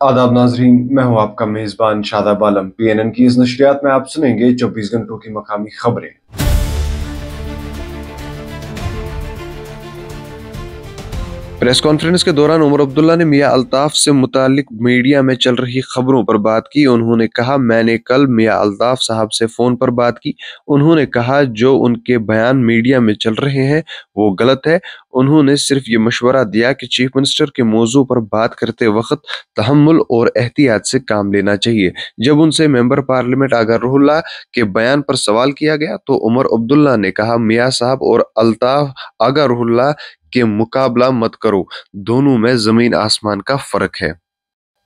आदाब नाजरीन, मैं हूं आपका मेजबान शादाब आलम। PNN की इस नशरियात में आप सुनेंगे 24 घंटों की मकामी खबरें। प्रेस कॉन्फ्रेंस के दौरान उमर अब्दुल्ला ने मियां अल्ताफ से मुतालिक मीडिया में चल रही खबरों पर बात की। उन्होंने कहा, मैंने कल मियां अल्ताफ साहब से फोन पर बात की। उन्होंने कहा जो उनके बयान मीडिया में चल रहे हैं वो गलत है। उन्होंने सिर्फ ये मशवरा दिया कि चीफ मिनिस्टर के मौजू पर बात करते वक्त तहम्मुल और एहतियात से काम लेना चाहिए। जब उनसे मेंबर पार्लियामेंट आगा रूहुल्लाह के बयान पर सवाल किया गया तो उमर अब्दुल्ला ने कहा, मियां साहब और अल्ताफ आगा रूहुल्लाह के मुकाबला मत करो, दोनों में जमीन आसमान का फर्क है।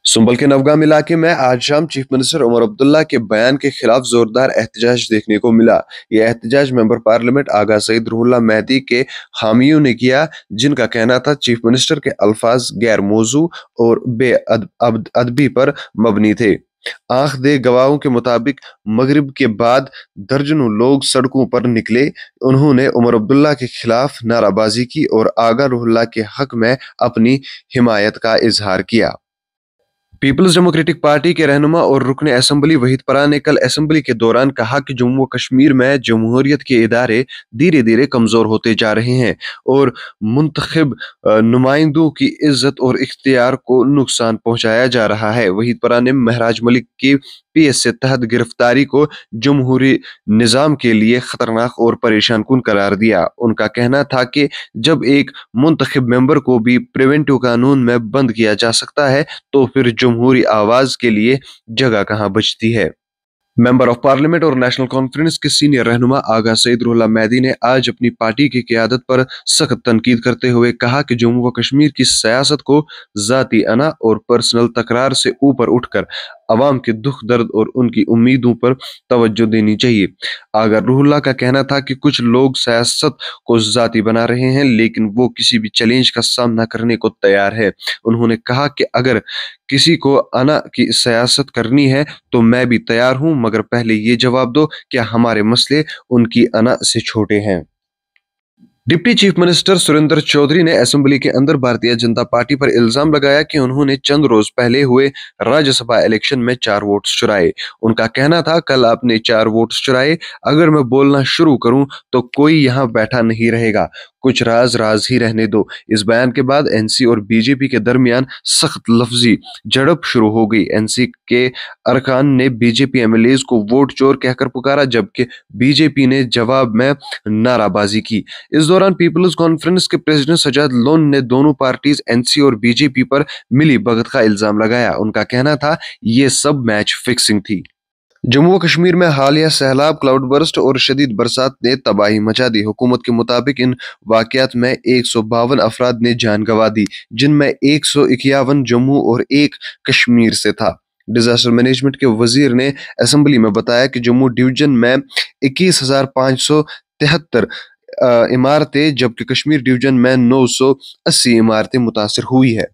सुंबल के नवगाम इलाके में आज शाम चीफ मिनिस्टर उमर अब्दुल्ला के बयान के खिलाफ जोरदार एहतजाज देखने को मिला। यह एहतजाज मेंबर पार्लियामेंट आगा सईद रूहुल्लाह मेहदी के हामियों ने किया, जिनका कहना था चीफ मिनिस्टर के अल्फाज गैर मौजू और बेअदबी पर मबनी थे। आंख दे गवाहों के मुताबिक मगरिब के बाद दर्जनों लोग सड़कों पर निकले। उन्होंने उमर अब्दुल्ला के खिलाफ नाराबाजी की और आगा रूहुल्लाह के हक में अपनी हिमायत का इजहार किया। पीपल्स डेमोक्रेटिक पार्टी के रहनुमा और रुकने असेंबली वहीद परा ने कल असेंबली के दौरान कहा कि जम्मू व कश्मीर में जमहूरियत के इदारे धीरे धीरे कमजोर होते जा रहे हैं और मुंतखब नुमाइंदों की इज्जत और इख्तियार को नुकसान पहुंचाया जा रहा है। वहीद परा ने महराज मलिक की PS से तहत गिरफ्तारी को जमहूरी निज़ाम के लिए खतरनाक और परेशान कुन करार दिया। उनका कहना था कि जब एक मुंतखब मेंबर को भी प्रिवेंटिव कानून में बंद किया जा सकता है तो फिर जमहूरी आवाज के लिए जगह कहां बचती है। मेंबर ऑफ पार्लियामेंट और नेशनल कॉन्फ्रेंस के सीनियर रहनुमा आगा सईद रूहुल्लाह मेहदी ने आज अपनी पार्टी की क़यादत पर सख्त तनकीद करते हुए कहा कि जम्मू व कश्मीर की सियासत को जाती अना और पर्सनल तकरार से ऊपर उठकर अवाम के दुख दर्द और उनकी उम्मीदों पर तवज्जो देनी चाहिए। आगा रूहुल्लाह का कहना था कि कुछ लोग सियासत को जाती बना रहे हैं, लेकिन वो किसी भी चैलेंज का सामना करने को तैयार है। उन्होंने कहा कि अगर किसी को अना की सियासत करनी है तो मैं भी तैयार हूं, मगर पहले ये जवाब दो क्या हमारे मसले उनकी अना से छोटे हैं। Deputy chief minister Surendra Chaudhary ने असेंबली के अंदर भारतीय जनता पार्टी पर इल्जाम लगाया कि उन्होंने चंद रोज पहले हुए राज्यसभा इलेक्शन में 4 वोट चुराए। उनका कहना था, कल आपने 4 वोट चुराए, अगर मैं बोलना शुरू करूं तो कोई यहां बैठा नहीं रहेगा, कुछ राज राज ही रहने दो। इस बयान के बाद NC और BJP के दरमियान सख्त लफ्जी झड़प शुरू हो गई। NC के अरकान ने BJP MLAs को वोट चोर कहकर पुकारा, जबकि BJP ने जवाब में नाराबाजी की। इस दौरान पीपल्स कॉन्फ्रेंस के प्रेसिडेंट सजाद लोन ने दोनों पार्टीज NC और BJP पर मिली भगत का इल्जाम लगाया। उनका कहना था ये सब मैच फिक्सिंग थी। जम्मू व कश्मीर में हालिया सैलाब, क्लाउड बर्स्ट और शदीद बरसात ने तबाही मचा दी। हुकूमत के मुताबिक इन वाकयात में 152 अफराद ने जान गंवा दी, जिनमें 151 जम्मू और 1 कश्मीर से था। डिजास्टर मैनेजमेंट के वजीर ने असेंबली में बताया कि जम्मू डिवीजन में 21,573 इमारतें, जबकि कश्मीर डिवीजन में 980 इमारतें मुतासर हुई है।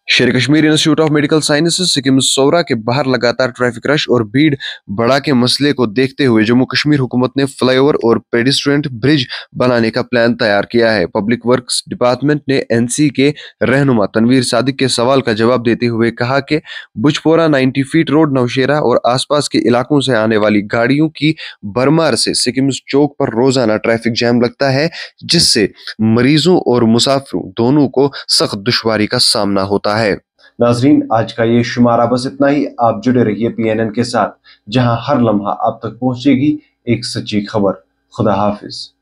Sher Kashmir institute of medical sciences सिक्किम सौरा के बाहर लगातार ट्रैफिक रश और भीड़ भड़ा के मसले को देखते हुए जम्मू कश्मीर हुकूमत ने फ्लाईओवर और पेडिस्ट्रियन ब्रिज बनाने का प्लान तैयार किया है। पब्लिक वर्क्स डिपार्टमेंट ने NC के रहनुमा तनवीर सादिक के सवाल का जवाब देते हुए कहा कि बुजपोरा 90 फीट रोड नौशेरा और आसपास के इलाकों से आने वाली गाड़ियों की भरमार से सिक्किम चौक पर रोजाना ट्रैफिक जैम लगता है, जिससे मरीजों और मुसाफिरों दोनों को सख्त दुश्वारी का सामना होता है। नाजरीन, आज का ये शुमारा बस इतना ही। आप जुड़े रहिए PNN के साथ, जहां हर लम्हा आप तक पहुंचेगी एक सच्ची खबर। खुदा हाफिज।